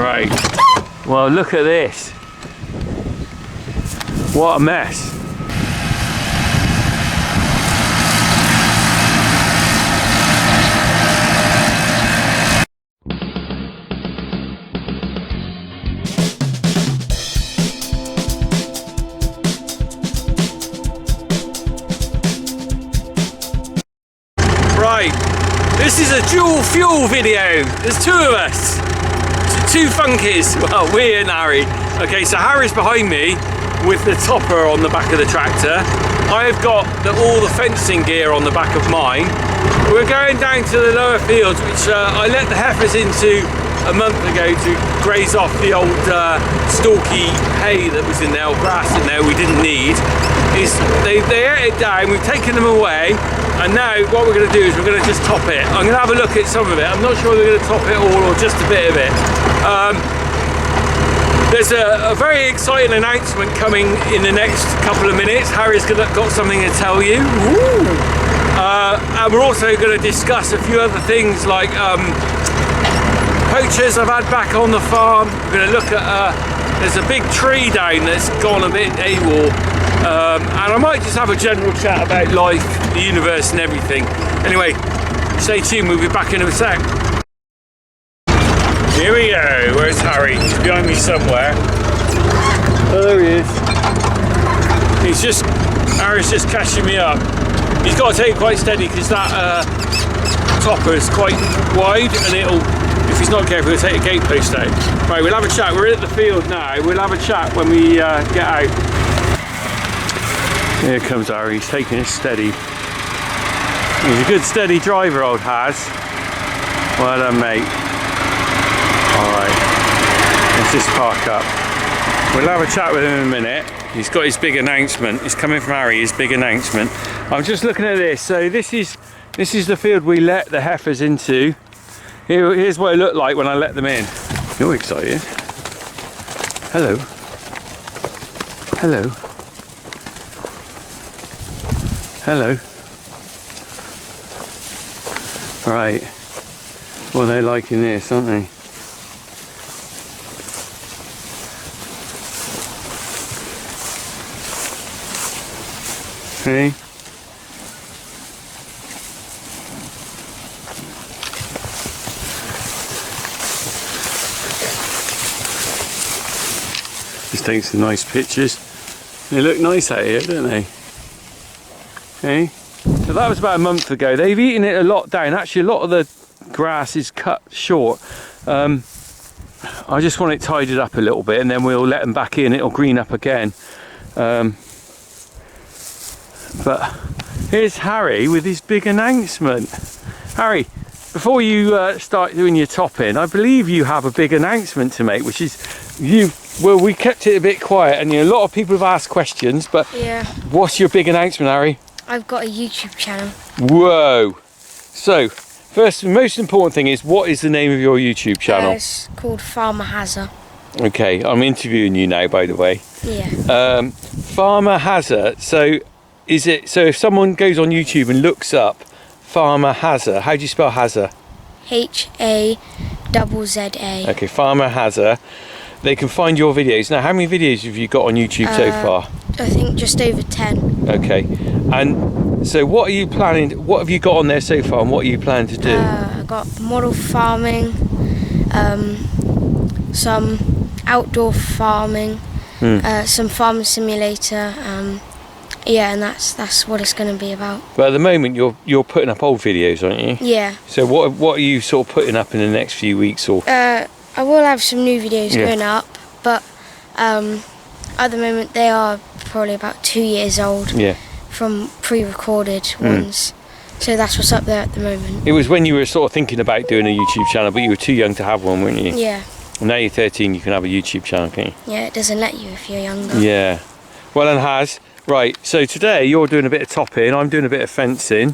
Right. Well, look at this. What a mess. Right, this is a dual fuel video. There's two of us, two funkies. Well, we're and Harry. Okay, so Harry's behind me with the topper on the back of the tractor. I've got all the fencing gear on the back of mine. We're going down to the lower fields, which I let the heifers into a month ago to graze off the old stalky hay that was in there, or grass in there we didn't need. They ate it down, we've taken them away, and now what we're going to do is we're going to just top it. I'm going to have a look at some of it. I'm not sure we're going to top it all or just a bit of it. There's a very exciting announcement coming in the next couple of minutes. Harry's got something to tell you. And we're also going to discuss a few other things like poachers I've had back on the farm. We're going to look at, there's a big tree down that's gone a bit AWOL. And I might just have a general chat about life, the universe and everything. Anyway, stay tuned, we'll be back in a sec. Here we go. Where's Harry? He's behind me somewhere. Oh, there he is. Harry's just catching me up. He's got to take it quite steady because that topper is quite wide, and if he's not careful, he'll take a gate post out. Right, we'll have a chat. We're at the field now. We'll have a chat when we get out. Here comes Harry. He's taking it steady. He's a good steady driver, old Haz. Well done, mate. Alright, let's just park up. We'll have a chat with him in a minute. He's got his big announcement. It's coming from Harry, his big announcement. I'm just looking at this. So this is the field we let the heifers into. Here's what it looked like when I let them in. You're excited. Hello. Hello. Hello. Right. Well, they're liking this, aren't they? Okay. Just take some nice pictures. They look nice out here, don't they? Okay. So that was about a month ago. They've eaten it a lot down. Actually, a lot of the grass is cut short. I just want it tidied up a little bit, and then we'll let them back in. It'll green up again. But here's Harry with his big announcement. Harry, before you start doing your topping, I believe you have a big announcement to make, which is well, we kept it a bit quiet, and a lot of people have asked questions, but yeah. What's your big announcement, Harry? I've got a YouTube channel. Whoa! So, first and most important thing is, what is the name of your YouTube channel? It's called Farmer Hazza'S. Okay, I'm interviewing you now, by the way. Yeah. Farmer Hazza'S. So, so if someone goes on YouTube and looks up Farmer Hazza'S, how do you spell Hazza'S? H-A-Z-Z-A. Okay, Farmer Hazza'S. They can find your videos. Now, how many videos have you got on YouTube so far? I think just over 10. Okay. And so what are you planning, what have you got on there so far, and what are you planning to do? I've got model farming, some outdoor farming, some farm simulator, yeah, and that's what it's going to be about. But at the moment you're putting up old videos, aren't you? Yeah. So what are you sort of putting up in the next few weeks? Or I will have some new videos going up, but at the moment they are probably about 2 years old. Yeah. From pre-recorded ones. So that's what's up there at the moment. It was when you were sort of thinking about doing a YouTube channel, but you were too young to have one, weren't you? Yeah. And now you're 13, you can have a YouTube channel, can't you? Yeah, it doesn't let you if you're younger. Yeah. Well, and Haz, right, so today you're doing a bit of topping, I'm doing a bit of fencing.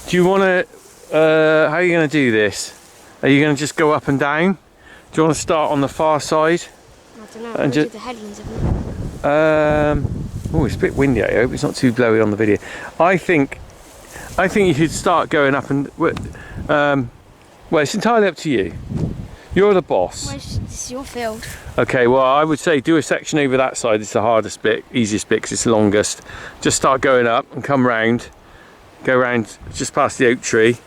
Do you want to, how are you going to do this? Are you going to just go up and down? Do you want to start on the far side? I don't know, and just the headlands, haven't you? Oh, it's a bit windy. I hope it's not too blowy on the video. I think you should start going up and well, it's entirely up to you. You're the boss. Well, this is your field. Okay, well, I would say do a section over that side. It's the hardest bit, easiest bit because it's the longest. Just start going up and come round. Go round just past the oak tree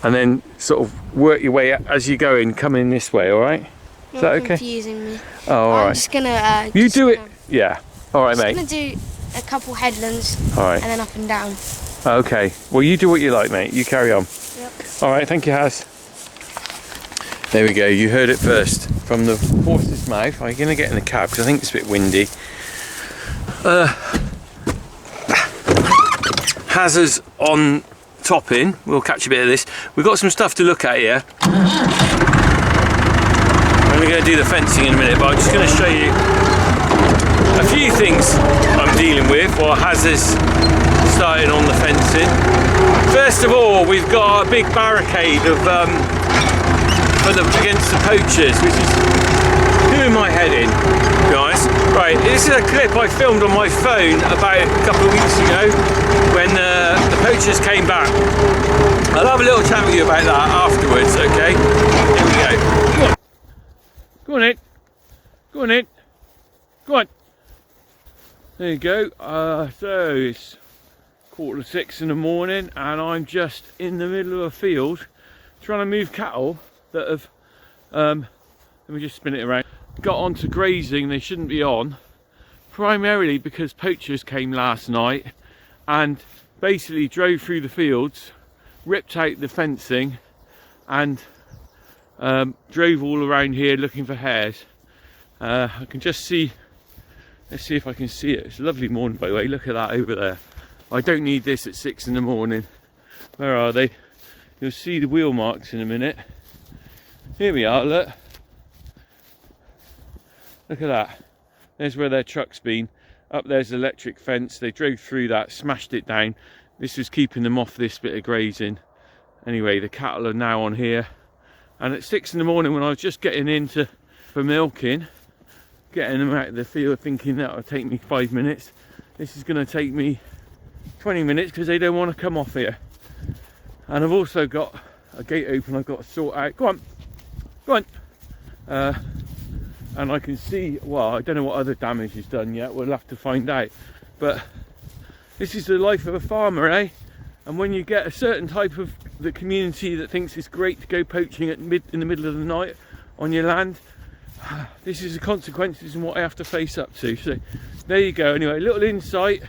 and then sort of work your way as you go in, come in this way, all right? Is that okay? Confusing me. Oh, all right. I'm just gonna... you do it. Yeah. All right, mate. I'm just gonna do a couple headlands. All right. And then up and down. Okay. Well, you do what you like, mate. You carry on. Yep. All right. Thank you, Haz. There we go. You heard it first from the horse's mouth. I'm going to get in the cab because I think it's a bit windy. Hazza'S on topping. We'll catch a bit of this. We've got some stuff to look at here. I'm going to do the fencing in a minute, but I'm just going to show you a few things I'm dealing with while Hazza'S starting on the fencing. First of all, we've got a big barricade of against the poachers, which is who am I heading, guys? Right, this is a clip I filmed on my phone about a couple of weeks ago when the poachers came back. I'll have a little chat with you about that afterwards, okay? Here we go. Go on in. Go on in. Go on. There you go. So it's 5:45 in the morning and I'm just in the middle of a field trying to move cattle that have, let me just spin it around, got onto grazing. They shouldn't be on, primarily because poachers came last night and basically drove through the fields, ripped out the fencing and drove all around here looking for hares. I can just see, let's see if I can see it. It's a lovely morning, by the way. Look at that over there. I don't need this at 6 in the morning. Where are they? You'll see the wheel marks in a minute. Here we are, look. Look at that. There's where their truck's been. Up there's the electric fence. They drove through that, smashed it down. This was keeping them off this bit of grazing. Anyway, the cattle are now on here. And at 6 in the morning when I was just getting in for milking, getting them out of the field thinking that would take me 5 minutes, this is going to take me 20 minutes because they don't want to come off here. And I've also got a gate open I've got to sort out. Go on. Go on. And I can see, well, I don't know what other damage is done yet. We'll have to find out. But this is the life of a farmer, eh? And when you get a certain type of the community that thinks it's great to go poaching in the middle of the night on your land, this is the consequences and what I have to face up to. So there you go. Anyway, a little insight,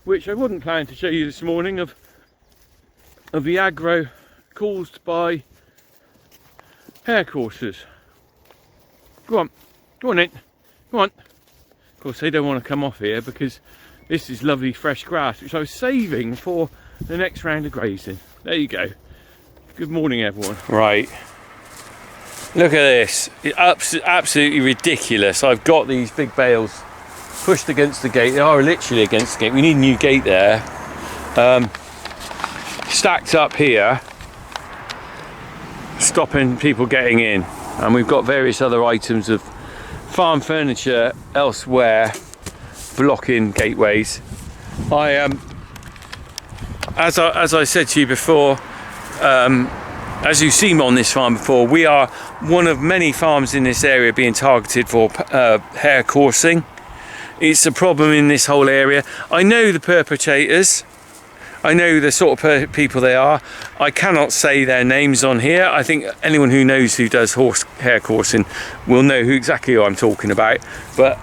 which I wasn't planning to show you this morning, of the aggro caused by hare coursers. Go on in, go on. Of course they don't want to come off here because this is lovely fresh grass which I was saving for the next round of grazing. There you go. Good morning everyone. Right, look at this. It's absolutely ridiculous. I've got these big bales pushed against the gate. They are literally against the gate. We need a new gate there. Stacked up here, stopping people getting in, and we've got various other items of farm furniture elsewhere blocking gateways. As I said to you before, as you've seen on this farm before, we are one of many farms in this area being targeted for hare coursing. It's a problem in this whole area. I know the perpetrators. I know the sort of people they are. I cannot say their names on here. I think anyone who knows who does hare coursing will know exactly who I'm talking about. But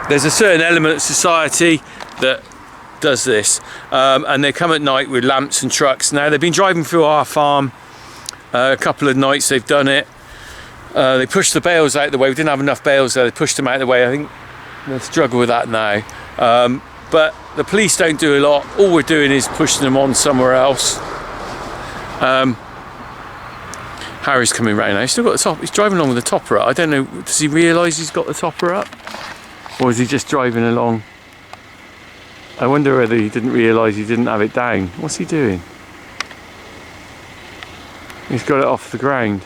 there's a certain element of society that does this, and they come at night with lamps and trucks. Now they've been driving through our farm a couple of nights. They've done it. They pushed the bales out of the way. We didn't have enough bales there. They pushed them out of the way. I think they'll struggle with that now. But the police don't do a lot. All we're doing is pushing them on somewhere else. Harry's coming round now. He's still got the top. He's driving along with the topper up. I don't know. Does he realise he's got the topper up, or is he just driving along? I wonder whether he didn't realise he didn't have it down. What's he doing? He's got it off the ground.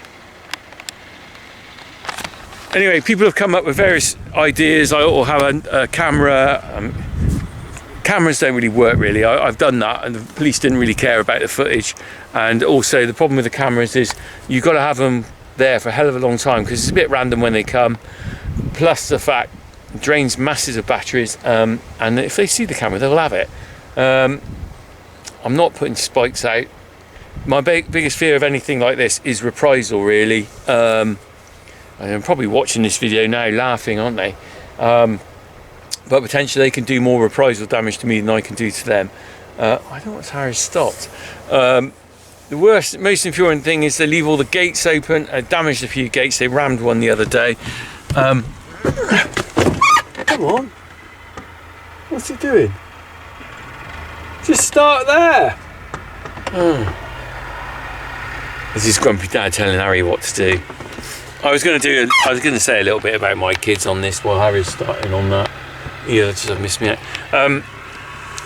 Anyway, people have come up with various ideas. I ought to have a camera cameras don't really work really. I've done that, and the police didn't really care about the footage. And also the problem with the cameras is you've got to have them there for a hell of a long time, because it's a bit random when they come, plus the fact it drains masses of batteries, and if they see the camera they'll have it. I'm not putting spikes out. My biggest fear of anything like this is reprisal really. I'm probably watching this video now laughing, aren't they? But potentially they can do more reprisal damage to me than I can do to them. I don't know what's Harry's stopped. The worst, most infuriating thing is they leave all the gates open. Damaged a few gates. They rammed one the other day. Come on. What's he doing? Just start there. This is grumpy dad telling Harry what to do. I was going to say a little bit about my kids on this while Harry's starting on that. Yeah, just missed me out.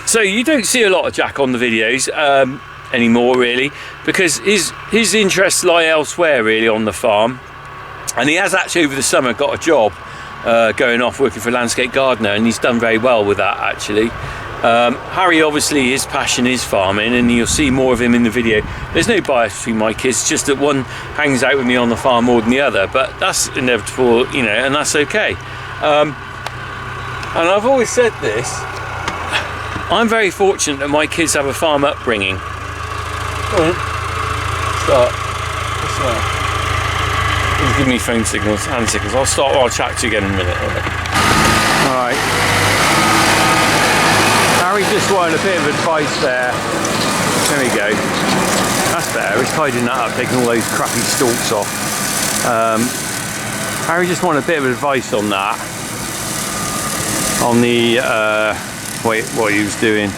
So you don't see a lot of Jack on the videos anymore really, because his interests lie elsewhere really on the farm, and he has actually over the summer got a job going off working for a landscape gardener, and he's done very well with that actually. Harry, obviously his passion is farming, and you'll see more of him in the video. There's no bias between my kids, just that one hangs out with me on the farm more than the other, but that's inevitable, you know, and that's okay. And I've always said this, I'm very fortunate that my kids have a farm upbringing. Go on, start. What's that? He's giving me phone signals, hand signals. I'll chat to you again in a minute. Alright. Harry just wanted a bit of advice there. There we go. That's better. He's tidying that up, taking all those crappy stalks off. Harry just wanted a bit of advice on that. On the what he was doing.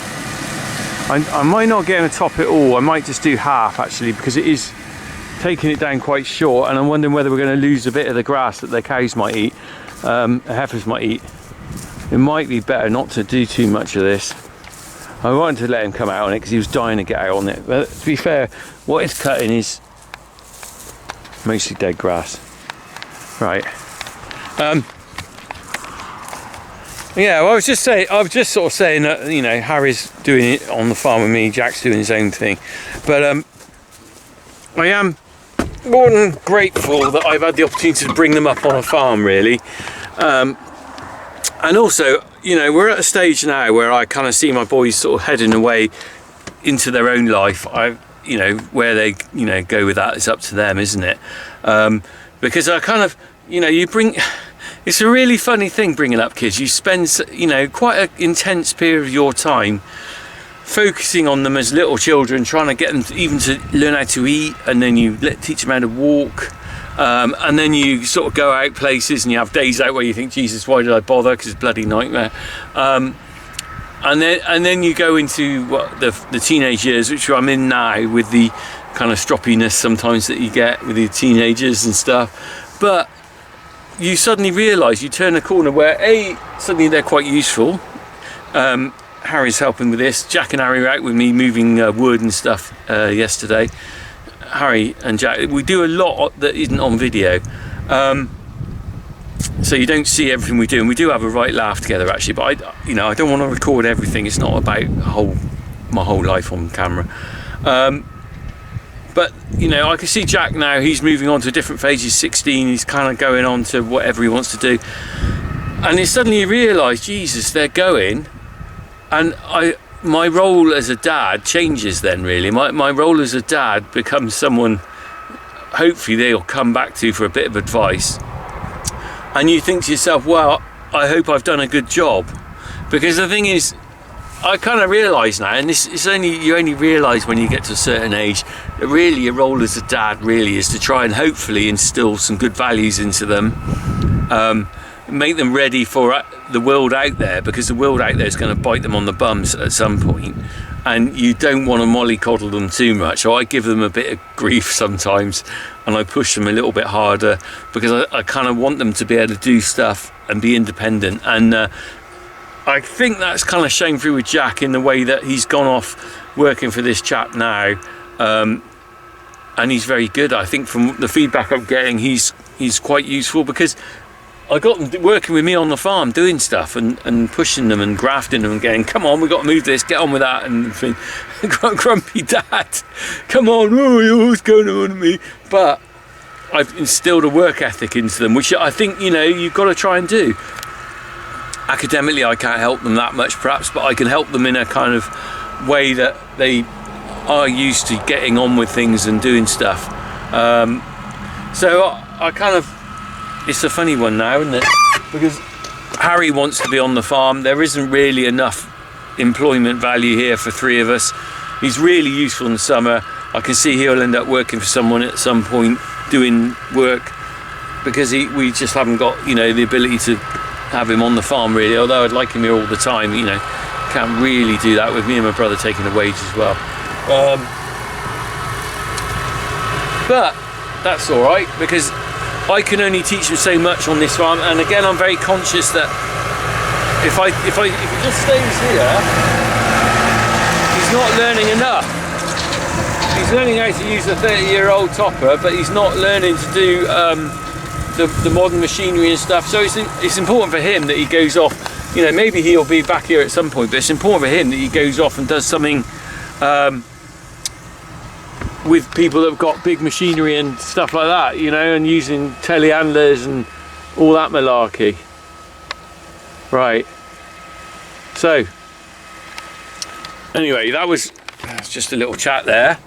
I might not get him to top it all. I might just do half actually, because it is taking it down quite short, and I'm wondering whether we're going to lose a bit of the grass that the cows might eat, heifers might eat. It might be better not to do too much of this. I wanted to let him come out on it because he was dying to get out on it, but to be fair, what it's cutting is mostly dead grass. Right. Yeah, well, I was just sort of saying that, you know, Harry's doing it on the farm with me, Jack's doing his own thing, but I am more than grateful that I've had the opportunity to bring them up on a farm really. And also, you know, we're at a stage now where I kind of see my boys sort of heading away into their own life. You know, where they, you know, go with that, it's up to them, isn't it? Because I kind of, you know, it's a really funny thing bringing up kids. You spend, you know, quite an intense period of your time focusing on them as little children, trying to get them even to learn how to eat, and then you teach them how to walk. And then you sort of go out places and you have days out where you think, Jesus, why did I bother? Because it's a bloody nightmare. And then you go into what the teenage years, which I'm in now, with the kind of stroppiness sometimes that you get with the teenagers and stuff. But you suddenly realise, you turn a corner where suddenly they're quite useful. Harry's helping with this. Jack and Harry were out with me moving wood and stuff yesterday. Harry and Jack, we do a lot that isn't on video, so you don't see everything we do, and we do have a right laugh together actually, but I don't want to record everything. It's not about my whole life on camera. But you know, I can see Jack now, he's moving on to a different phase. He's 16, he's kind of going on to whatever he wants to do, and then suddenly you realise, Jesus, they're going, and my role as a dad changes then really. My role as a dad becomes someone hopefully they'll come back to for a bit of advice, and you think to yourself, well, I hope I've done a good job. Because the thing is, I kind of realise now, and you only realise when you get to a certain age, that really your role as a dad really is to try and hopefully instill some good values into them, make them ready for the world out there, because the world out there is going to bite them on the bums at some point, and you don't want to mollycoddle them too much. So I give them a bit of grief sometimes, and I push them a little bit harder, because I kind of want them to be able to do stuff and be independent. And I think that's kind of shown through with Jack in the way that he's gone off working for this chap now, and he's very good. I think from the feedback I'm getting, he's quite useful, because I got them working with me on the farm, doing stuff and pushing them and grafting them and going, come on, we've got to move this, get on with that. And grumpy dad, come on, what's going on with me? But I've instilled a work ethic into them, which I think, you know, you've got to try and do. Academically, I can't help them that much, perhaps, but I can help them in a kind of way that they are used to getting on with things and doing stuff. So I kind of, it's a funny one now, isn't it? Because Harry wants to be on the farm. There isn't really enough employment value here for 3 of us. He's really useful in the summer. I can see he'll end up working for someone at some point, doing work, because we just haven't got, you know, the ability to have him on the farm really, although I'd like him here all the time. You know, can't really do that with me and my brother taking the wage as well. But that's all right, because I can only teach him so much on this farm, and again I'm very conscious that if he just stays here, he's not learning enough. He's learning how to use a 30-year-old topper, but he's not learning to do the modern machinery and stuff. So it's important for him that he goes off. You know, maybe he'll be back here at some point, but it's important for him that he goes off and does something with people that have got big machinery and stuff like that, you know, and using telehandlers and all that malarkey. Right. So, anyway, that's just a little chat there.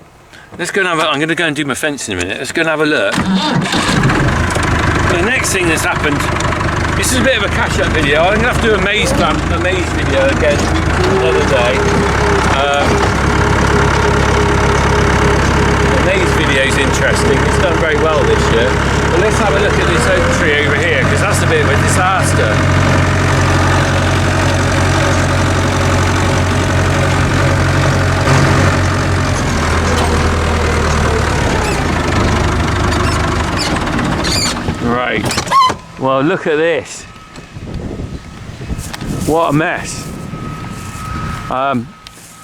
Let's go and have I'm going to go and do my fence in a minute. Let's go and have a look. The next thing that's happened, this is a bit of a catch-up video. I'm going to have to do a maize video again another day. The maize video is interesting. It's done very well this year. But let's have a look at this oak tree over here, because that's a bit of a disaster. Right, well look at this, what a mess.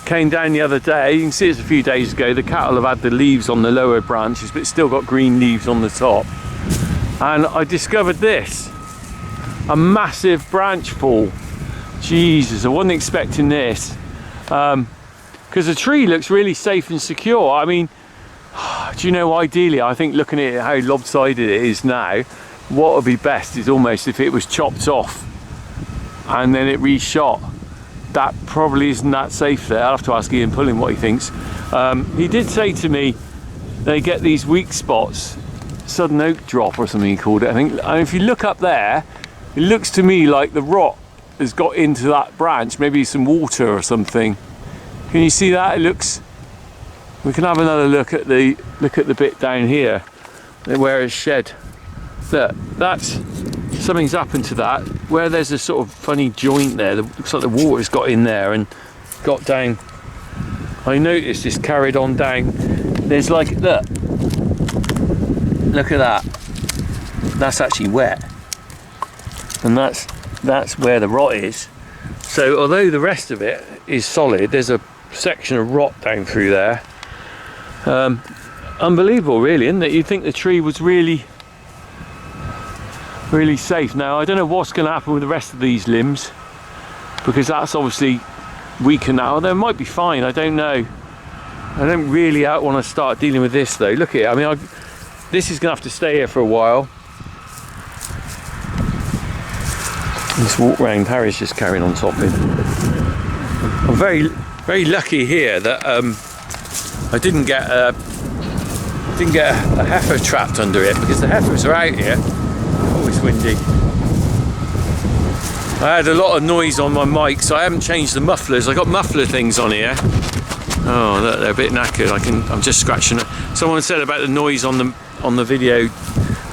Came down the other day, you can see it's a few days ago, the cattle have had the leaves on the lower branches but still got green leaves on the top, and I discovered this, a massive branch fall. Jesus, I wasn't expecting this, because the tree looks really safe and secure. I mean, do you know, ideally, I think looking at how lopsided it is now, what would be best is almost if it was chopped off and then it reshot. That probably isn't that safe there. I'll have to ask Ian Pulling what he thinks. He did say to me they get these weak spots, sudden oak drop or something he called it, I think. And if you look up there, it looks to me like the rot has got into that branch, maybe some water or something. Can you see that? It looks. We can have another look at the bit down here where it's shed. Look, that's something's happened to that. Where there's a sort of funny joint there, that looks like the water's got in there and got down. I noticed it's carried on down. There's like, look at that. That's actually wet, and that's where the rot is. So although the rest of it is solid, there's a section of rot down through there. Unbelievable really, isn't it? You'd think the tree was really safe. Now I don't know what's going to happen with the rest of these limbs, because that's obviously weaker now. They might be fine, I don't know. I don't really want to start dealing with this though. Look at it, I mean this is going to have to stay here for a while. Let's walk round. Harry's just carrying on topping. I'm very lucky here that I didn't get a heifer trapped under it, because the heifers are out here. Oh, it's windy. I had a lot of noise on my mic, so I haven't changed the mufflers. I got muffler things on here. Oh, look, they're a bit knackered. I'm just scratching it. Someone said about the noise on the video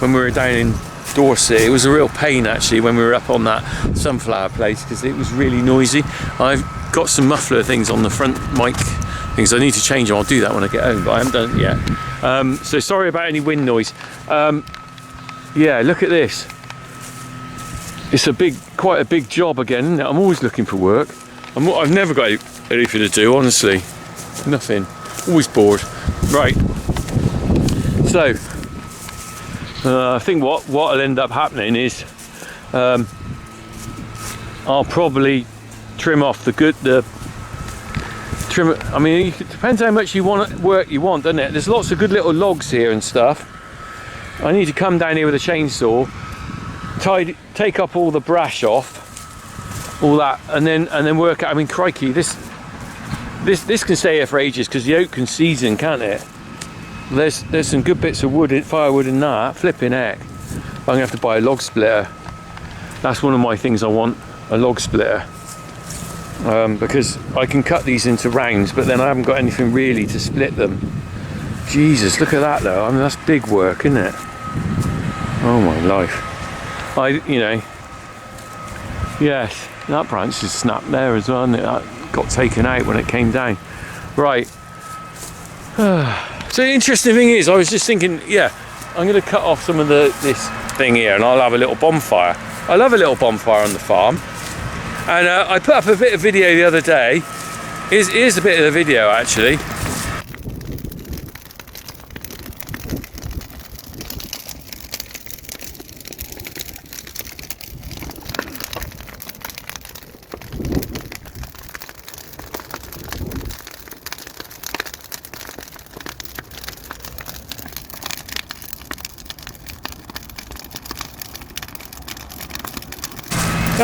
when we were down in Dorset. It was a real pain actually when we were up on that sunflower place, because it was really noisy. I've got some muffler things on the front mic things. I need to change them. I'll do that when I get home, but I haven't done it yet. So sorry about any wind noise. Yeah, look at this. It's quite a big job again, isn't it? I'm always looking for work. I've never got anything to do, honestly. Nothing. Always bored. Right. So I think what'll end up happening is I'll probably trim off I mean, it depends how much work you want, doesn't it? There's lots of good little logs here and stuff. I need to come down here with a chainsaw, take up all the brash off, all that, and then work out. I mean, crikey, this can stay here for ages because the oak can season, can't it? There's some good bits of wood, firewood in that. Flipping heck. I'm gonna have to buy a log splitter. That's one of my things I want, a log splitter. Because I can cut these into rounds, but then I haven't got anything really to split them. Jesus, look at that though. I mean, that's big work, isn't it? Oh my life. Yes, that branch just snapped there as well, and that got taken out when it came down. Right. So the interesting thing is, I was just thinking, yeah, I'm going to cut off some of this thing here, and I'll have a little bonfire. I love a little bonfire on the farm. And I put up a bit of video the other day. Here's a bit of the video actually.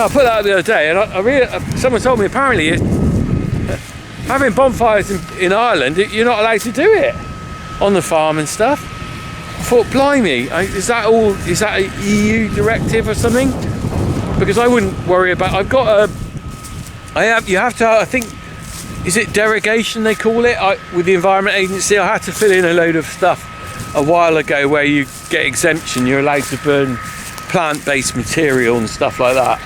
I put that up the other day, and someone told me apparently having bonfires in Ireland, you're not allowed to do it on the farm and stuff. I thought, blimey, is that a EU directive or something? Because I wouldn't worry about. You have to. I think, is it derogation they call it with the Environment Agency? I had to fill in a load of stuff a while ago where you get exemption. You're allowed to burn plant-based material and stuff like that,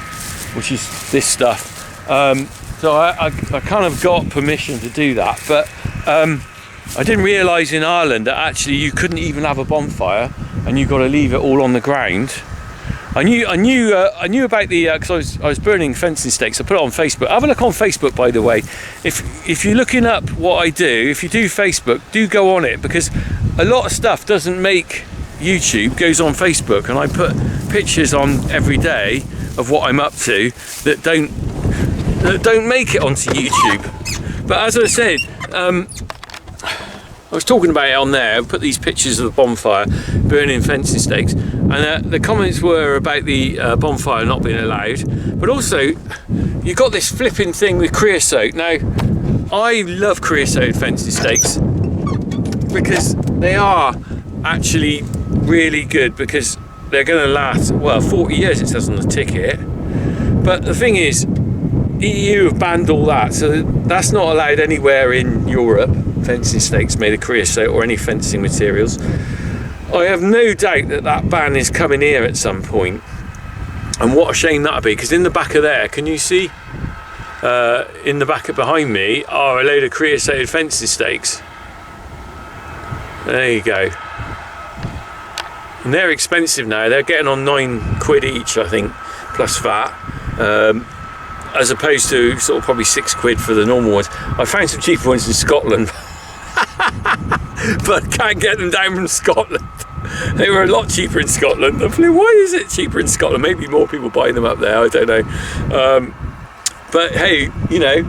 which is this stuff. So I kind of got permission to do that, but I didn't realise in Ireland that actually you couldn't even have a bonfire, and you got to leave it all on the ground. I knew about the because I was burning fencing stakes. I put it on Facebook. Have a look on Facebook, by the way. If you're looking up what I do, if you do Facebook, do go on it, because a lot of stuff doesn't make YouTube, goes on Facebook, and I put pictures on every day of what I'm up to that don't make it onto YouTube. But as I said, I was talking about it on there. I put these pictures of the bonfire, burning fencing stakes, and the comments were about the bonfire not being allowed. But also, you got this flipping thing with creosote. Now, I love creosote fencing stakes because they are actually really good, because they're going to last, well, 40 years it says on the ticket. But the thing is, EU have banned all that, so that's not allowed anywhere in Europe, fencing stakes made of creosote or any fencing materials. I have no doubt that ban is coming here at some point, and what a shame that would be, because in the back of there, can you see, in the back of behind me are a load of creosote fencing stakes. There you go. And they're expensive now. They're getting on £9 each, I think, plus VAT, as opposed to sort of probably £6 for the normal ones. I found some cheaper ones in Scotland, but can't get them down from Scotland. They were a lot cheaper in Scotland. I flew, why is it cheaper in Scotland? Maybe more people buying them up there, I don't know. But hey, you know,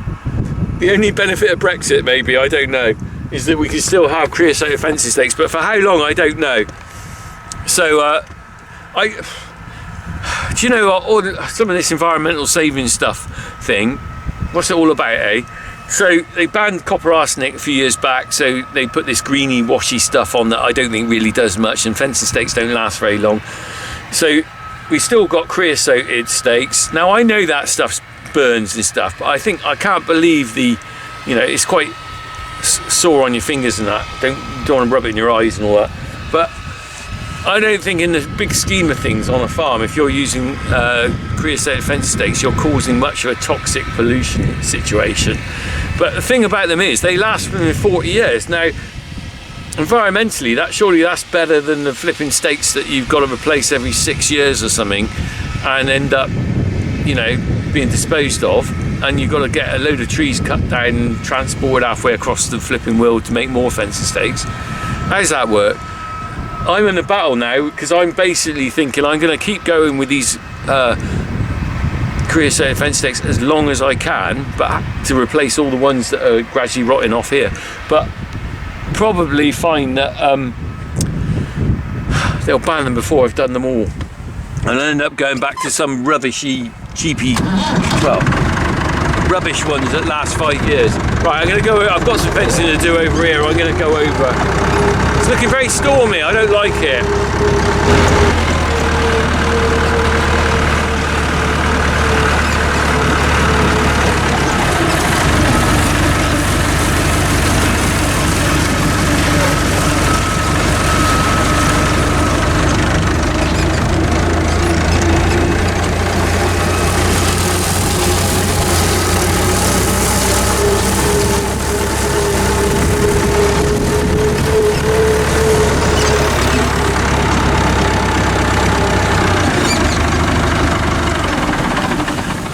the only benefit of Brexit, maybe, I don't know, is that we can still have creosote fencing stakes, but for how long, I don't know. So do you know what, some of this environmental saving stuff thing, what's it all about, eh? So they banned copper arsenic a few years back, so they put this greeny washy stuff on that I don't think really does much, and fencing stakes don't last very long. So we still got creosoted stakes. Now I know that stuff burns and stuff, but I can't believe it's quite sore on your fingers and that. Don't want to rub it in your eyes and all that. But I don't think in the big scheme of things on a farm, if you're using creosote fence stakes, you're causing much of a toxic pollution situation. But the thing about them is they last for 40 years. Now, environmentally, that's better than the flipping stakes that you've got to replace every 6 years or something and end up, being disposed of. And you've got to get a load of trees cut down and transported halfway across the flipping world to make more fencing stakes. How does that work? I'm in a battle now because I'm basically thinking I'm going to keep going with these creosote fence stakes as long as I can, but to replace all the ones that are gradually rotting off here. But probably find that they'll ban them before I've done them all, and I'll end up going back to some rubbishy, cheapy, well, rubbish ones that last 5 years. Right, I'm going to go. I've got some fencing to do over here. I'm going to go over. It's looking very stormy. I don't like it.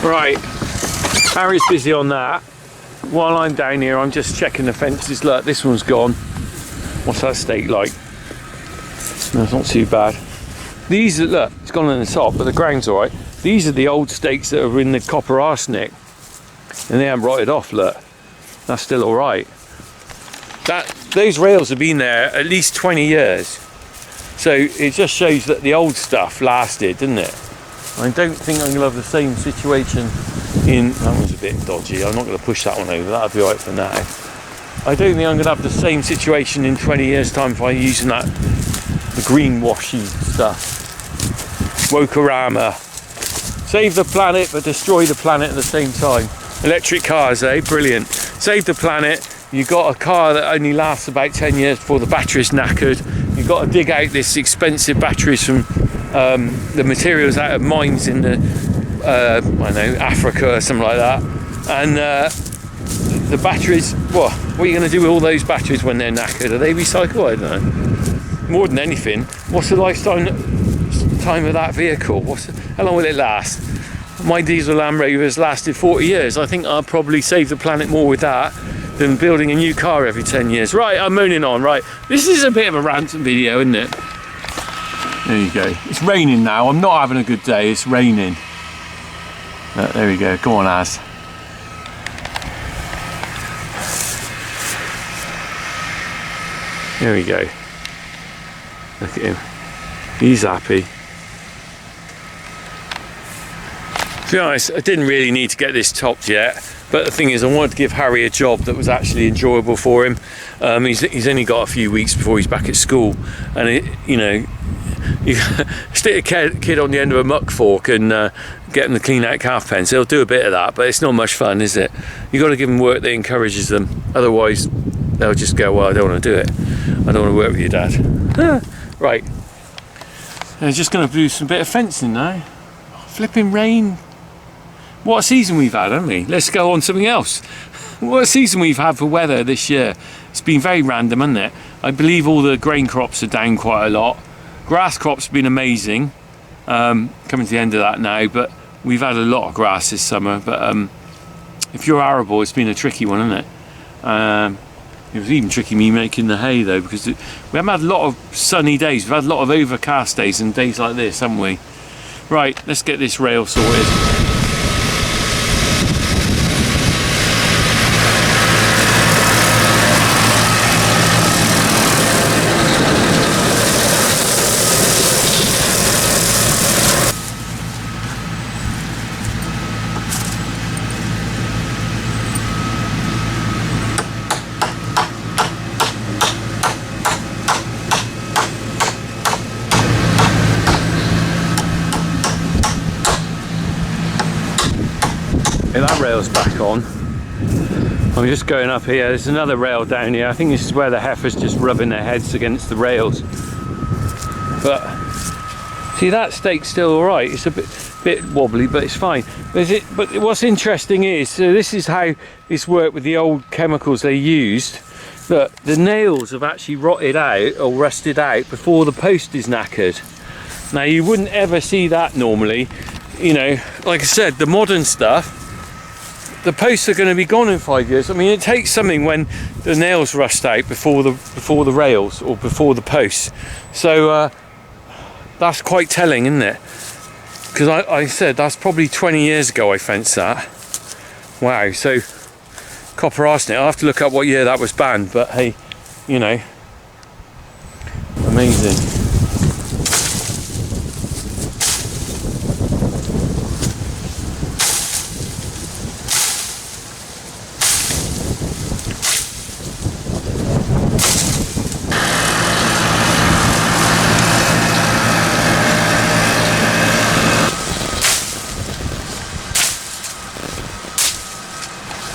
Right, Harry's busy on that. While I'm down here, I'm just checking the fences. Look, this one's gone. What's that stake like? No, it's not too bad. These are, look, it's gone on the top, but the ground's all right. These are the old stakes that are in the copper arsenic, and they haven't rotted off. Look, that's still all right. Those rails have been there at least 20 years, so it just shows that the old stuff lasted, didn't it? I don't think I'm going to have the same situation in... That one's a bit dodgy. I'm not going to push that one over. That'll be all right for now. I don't think I'm going to have the same situation in 20 years' time if I'm using the greenwashy stuff. Wokorama. Save the planet, but destroy the planet at the same time. Electric cars, eh? Brilliant. Save the planet. You've got a car that only lasts about 10 years before the battery's knackered. You've got to dig out this expensive batteries from the materials out of mines in the I don't know, Africa or something like that, and the batteries, what are you going to do with all those batteries when they're knackered? Are they recycled? I don't know. More than anything, what's the lifetime of that vehicle? How long will it last? My diesel Land Rover has lasted 40 years. I think I'll probably save the planet more with that than building a new car every 10 years. Right, I'm moaning on. Right, this is a bit of a ranting video, isn't it? There you go. It's raining now. I'm not having a good day. It's raining. There we go. Go on, Az. There we go. Look at him. He's happy. To be honest, I didn't really need to get this topped yet. But the thing is, I wanted to give Harry a job that was actually enjoyable for him. He's only got a few weeks before he's back at school, and you know, you stick a kid on the end of a muck fork and get them to clean out calf pens. They'll do a bit of that, but it's not much fun, is it? You've got to give them work that encourages them. Otherwise, they'll just go, well, I don't want to do it. I don't want to work with you, Dad. Right. I'm just going to do some bit of fencing now. Flipping rain. What a season we've had, haven't we? Let's go on something else. What a season we've had for weather this year. It's been very random, hasn't it? I believe all the grain crops are down quite a lot. Grass crops have been amazing. Coming to the end of that now, but we've had a lot of grass this summer. But if you're arable, it's been a tricky one, isn't it? It was even tricky me making the hay though, because we haven't had a lot of sunny days. We've had a lot of overcast days and days like this, haven't we? Right, let's get this rail sorted. That rail's back on. I'm just going up here. There's another rail down here. I think this is where the heifer's just rubbing their heads against the rails. But see, that stake's still all right. It's a bit wobbly, but it's fine. But what's interesting is, so this is how this worked with the old chemicals they used. Look, the nails have actually rotted out or rusted out before the post is knackered. Now you wouldn't ever see that normally. You know, like I said, the modern stuff, the posts are going to be gone in 5 years. I mean, it takes something when the nails rust out before the rails or before the posts. So that's quite telling, isn't it? because I said that's probably 20 years ago I fenced that. Wow, so copper arsenic, I'll have to look up what year that was banned, but hey, you know, amazing.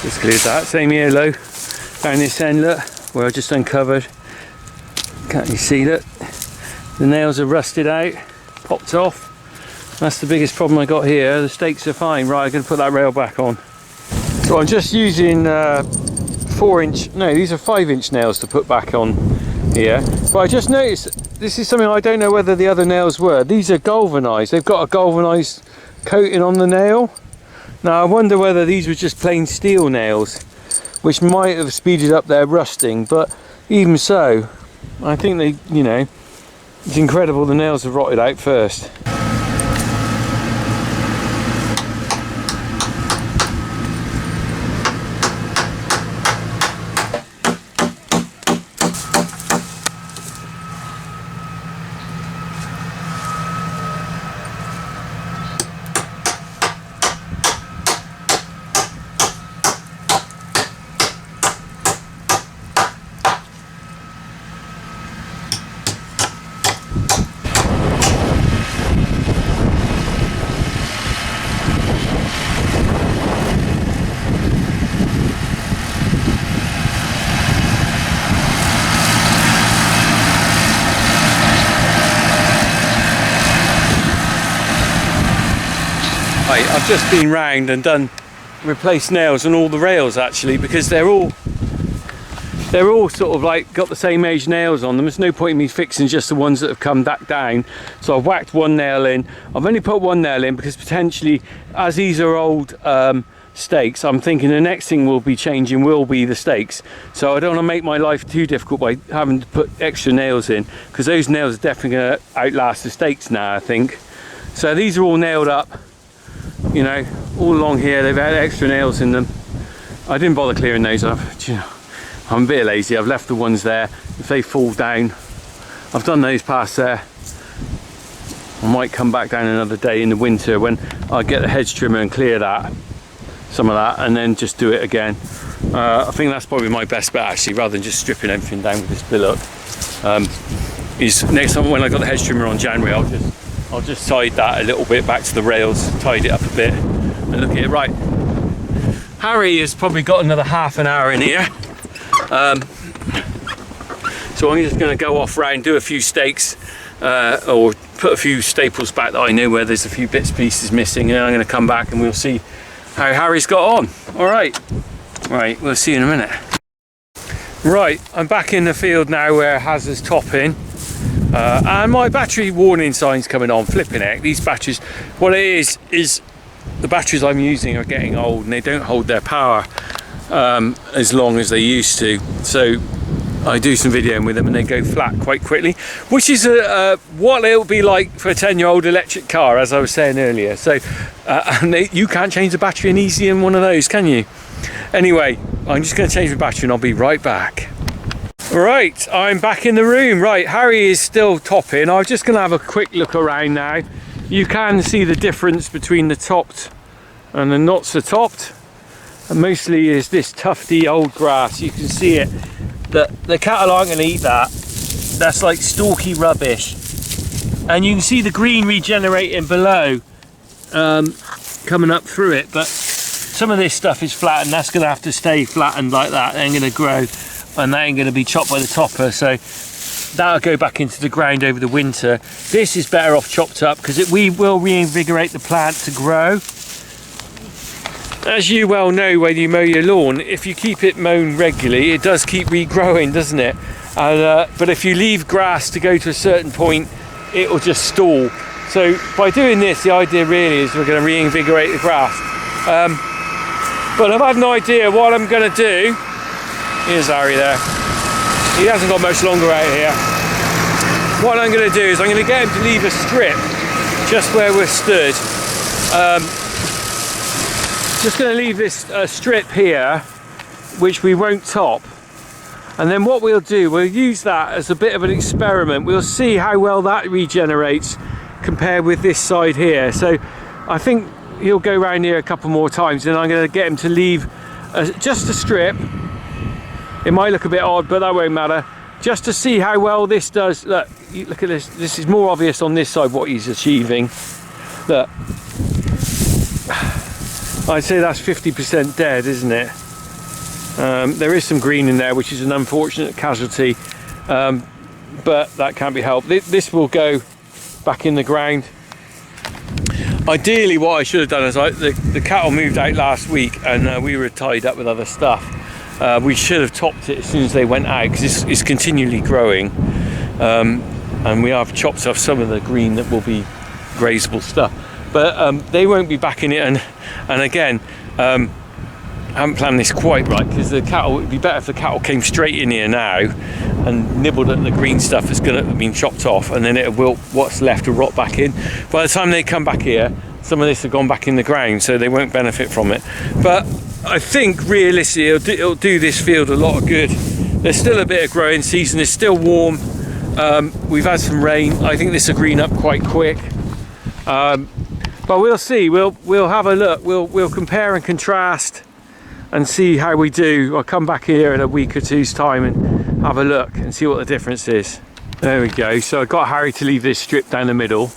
Just cleared that. Same here, low down this end, look, where I just uncovered. Can't you see that? The nails are rusted out, popped off. That's the biggest problem I got here. The stakes are fine. Right, I'm going to put that rail back on. So I'm just using 4-inch, no, these are 5-inch nails to put back on here. But I just noticed, this is something I don't know whether the other nails were. These are galvanised. They've got a galvanised coating on the nail. Now I wonder whether these were just plain steel nails, which might have speeded up their rusting, but even so, I think they, you know, it's incredible the nails have rotted out first. I've just been round and replaced nails on all the rails actually, because they're all sort of like got the same age nails on them. There's no point in me fixing just the ones that have come back down. So I've whacked one nail in. I've only put one nail in because potentially, as these are old stakes, I'm thinking the next thing we'll be changing will be the stakes. So I don't want to make my life too difficult by having to put extra nails in, because those nails are definitely going to outlast the stakes now, I think. So these are all nailed up. You know, all along here they've had extra nails in them. I didn't bother clearing those up. You know, I'm a bit lazy. I've left the ones there. If they fall down, I've done those past there. I might come back down another day in the winter when I get the hedge trimmer and clear that, some of that, and then just do it again. I think that's probably my best bet actually, rather than just stripping everything down with this billock. Is next time when I got the hedge trimmer on January, I'll just side that a little bit back to the rails, tied it up a bit, and look at it. Right, Harry has probably got another half an hour in here, so I'm just going to go off round, do a few stakes, or put a few staples back that I know where there's a few bits and pieces missing, and then I'm going to come back and we'll see how Harry's got on. All right, we'll see you in a minute. Right, I'm back in the field now where Hazza'S topping. And my battery warning signs coming on. Flipping heck, these batteries, what it is the batteries I'm using are getting old and they don't hold their power as long as they used to. So I do some videoing with them and they go flat quite quickly, which is what it'll be like for a 10-year-old electric car, as I was saying earlier. So you can't change the battery in easy in one of those, can you? Anyway, I'm just going to change the battery and I'll be right back. Right, I'm back in the room. Right, Harry is still topping. I'm just going to have a quick look around now. You can see the difference between the topped and the not so topped. And mostly is this tufty old grass. You can see it. The cattle aren't going to eat that. That's like stalky rubbish. And you can see the green regenerating below, coming up through it. But some of this stuff is flat and that's going to have to stay flattened like that. It ain't going to grow. And that ain't going to be chopped by the topper, so that'll go back into the ground over the winter. This is better off chopped up because we will reinvigorate the plant to grow. As you well know when you mow your lawn, if you keep it mown regularly, it does keep regrowing, doesn't it? But if you leave grass to go to a certain point, it will just stall. So by doing this, the idea really is we're going to reinvigorate the grass. But I've had an idea what I'm going to do. Here's Harry there. He hasn't got much longer out here. What I'm going to do is I'm going to get him to leave a strip just where we're stood. Just going to leave this strip here, which we won't top. And then what we'll do, we'll use that as a bit of an experiment. We'll see how well that regenerates compared with this side here. So I think he'll go around here a couple more times, and I'm going to get him to leave just a strip. It might look a bit odd, but that won't matter. Just to see how well this does. Look at this. This is more obvious on this side what he's achieving. Look, I'd say that's 50% dead, isn't it? There is some green in there, which is an unfortunate casualty, but that can't be helped. This will go back in the ground. Ideally, what I should have done is the cattle moved out last week, and we were tied up with other stuff. We should have topped it as soon as they went out, because it's continually growing, and we have chopped off some of the green that will be grazable stuff, but they won't be back in it. And again, I haven't planned this quite right, because the cattle, it'd be better if the cattle came straight in here now and nibbled at the green stuff that's going to have been chopped off, and then what's left will rot back in. By the time they come back here, some of this have gone back in the ground, so they won't benefit from it. But I think realistically it'll do this field a lot of good. There's still a bit of growing season, it's still warm, we've had some rain. I think this will green up quite quick, but we'll see. We'll have a look, we'll compare and contrast and see how we do. I'll come back here in a week or two's time and have a look and see what the difference is. There we go. So I got Harry to leave this strip down the middle.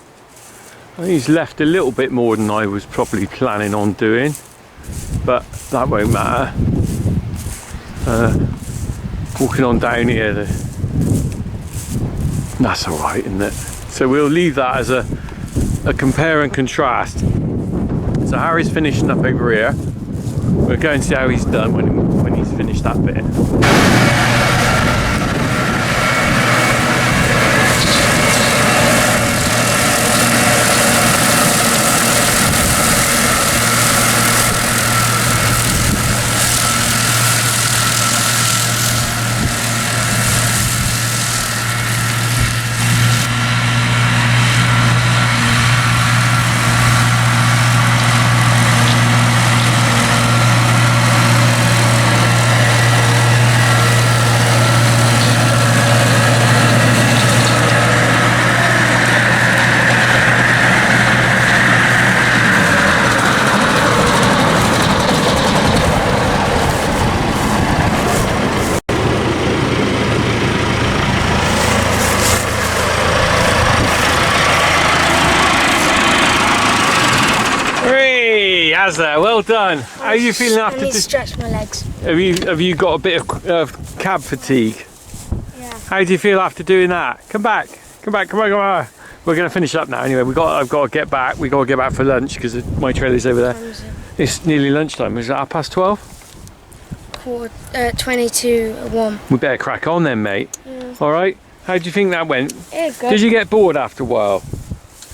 I think he's left a little bit more than I was probably planning on doing, but that won't matter. Walking on down here, that's all right, isn't it? So we'll leave that as a compare and contrast. So Harry's finishing up over here. We'll go and see how he's done when he's finished that bit. Hazza'S, well done. How are you feeling after? I need to stretch my legs. Have you got a bit of cab fatigue? Yeah. How do you feel after doing that? Come back, come on. We're going to finish up now. Anyway, I've got to get back. We got to get back for lunch because my trailer's over there. It's nearly lunchtime. Is that 12:30? 22:01. We better crack on then, mate. Yeah. All right. How do you think that went? Yeah, good. Did you get bored after a while?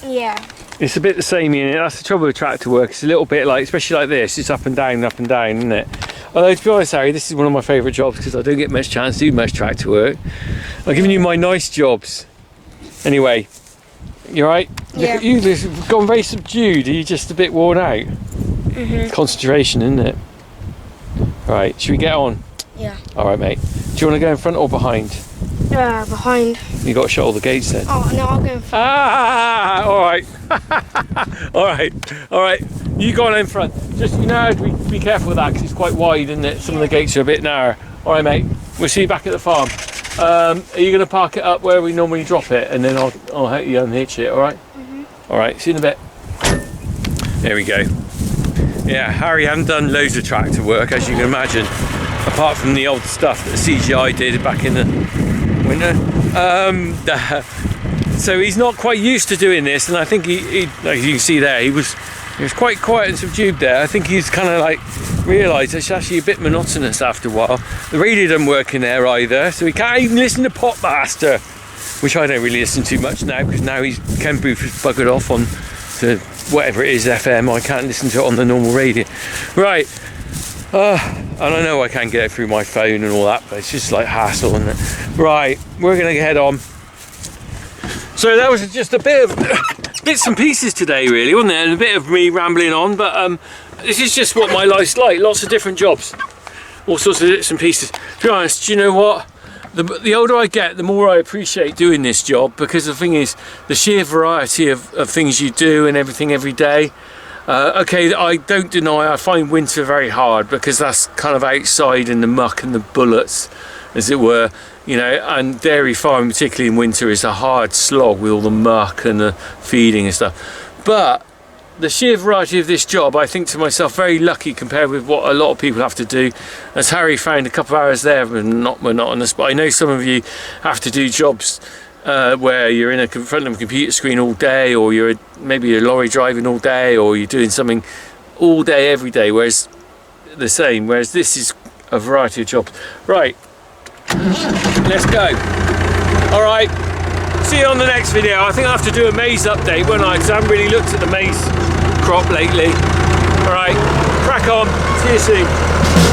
Yeah. It's a bit the same, isn't it? That's the trouble with tractor work. It's a little bit like, especially like this, it's up and down, isn't it? Although, to be honest, Harry, this is one of my favourite jobs because I don't get much chance to do much tractor work. I'm giving you my nice jobs. Anyway, you alright? Yeah. You've gone very subdued. Are you just a bit worn out? Mm-hmm. Concentration, isn't it? Right, should we get on? Yeah. Alright, mate. Do you want to go in front or behind? Behind. You got to shut all the gates then. Oh, no, I'll go in front. Alright. Alright. You go on in front. Just, be careful with that because it's quite wide, isn't it? Some of the gates are a bit narrow. Alright, mate. We'll see you back at the farm. Are you going to park it up where we normally drop it and then I'll help you unhitch it, alright? Mm-hmm. Alright, see you in a bit. There we go. Yeah, Harry hadn't done loads of tractor work, as you can imagine, apart from the old stuff that CGI did back in the winter. So he's not quite used to doing this, and I think he like you can see there, he was quite quiet and subdued there. I think he's kind of like realised it's actually a bit monotonous after a while. The radio doesn't work in there either, so he can't even listen to Popmaster, which I don't really listen to much now because now Ken Booth has buggered off on to whatever it is, FM. I can't listen to it on the normal radio. Right. And I know I can get it through my phone and all that, but it's just like hassle, isn't it? Right, we're going to head on. So that was just a bit of bits and pieces today, really, wasn't it? And a bit of me rambling on, but this is just what my life's like. Lots of different jobs, all sorts of bits and pieces. To be honest, do you know what? The older I get, the more I appreciate doing this job, because the thing is, the sheer variety of things you do and everything every day. Okay, I don't deny I find winter very hard, because that's kind of outside in the muck and the bullets, as it were, you know, and dairy farming, particularly in winter, is a hard slog with all the muck and the feeding and stuff. But the sheer variety of this job, I think to myself, very lucky compared with what a lot of people have to do. As Harry found, a couple of hours there were not monotonous, but I know some of you have to do jobs where you're in front of a computer screen all day, or maybe you're lorry driving all day, or you're doing something all day every day, whereas this is a variety of jobs. Right, let's go. All right, see you on the next video. I think I have to do a maize update, won't I? Because I haven't really looked at the maize crop lately. All right, crack on. See you soon.